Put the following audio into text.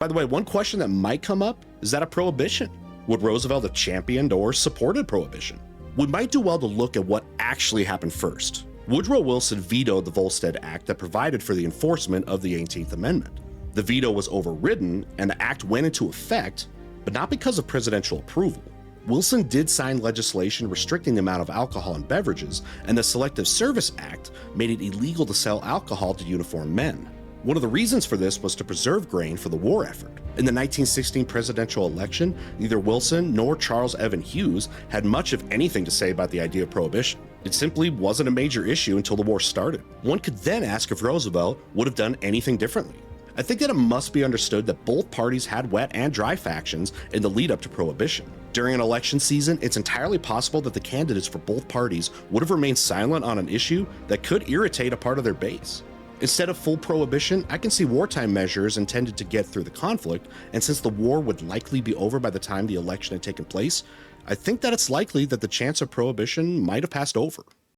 By the way, one question that might come up is that of prohibition. Would Roosevelt have championed or supported prohibition? We might do well to look at what actually happened first. Woodrow Wilson vetoed the Volstead Act that provided for the enforcement of the 18th Amendment. The veto was overridden and the act went into effect, but not because of presidential approval. Wilson did sign legislation restricting the amount of alcohol in beverages, and the Selective Service Act made it illegal to sell alcohol to uniformed men. One of the reasons for this was to preserve grain for the war effort. In the 1916 presidential election, neither Wilson nor Charles Evan Hughes had much of anything to say about the idea of prohibition. It simply wasn't a major issue until the war started. One could then ask if Roosevelt would have done anything differently. I think that it must be understood that both parties had wet and dry factions in the lead up to Prohibition. During an election season, it's entirely possible that the candidates for both parties would have remained silent on an issue that could irritate a part of their base. Instead of full prohibition, I can see wartime measures intended to get through the conflict, and since the war would likely be over by the time the election had taken place, I think that it's likely that the chance of prohibition might have passed over.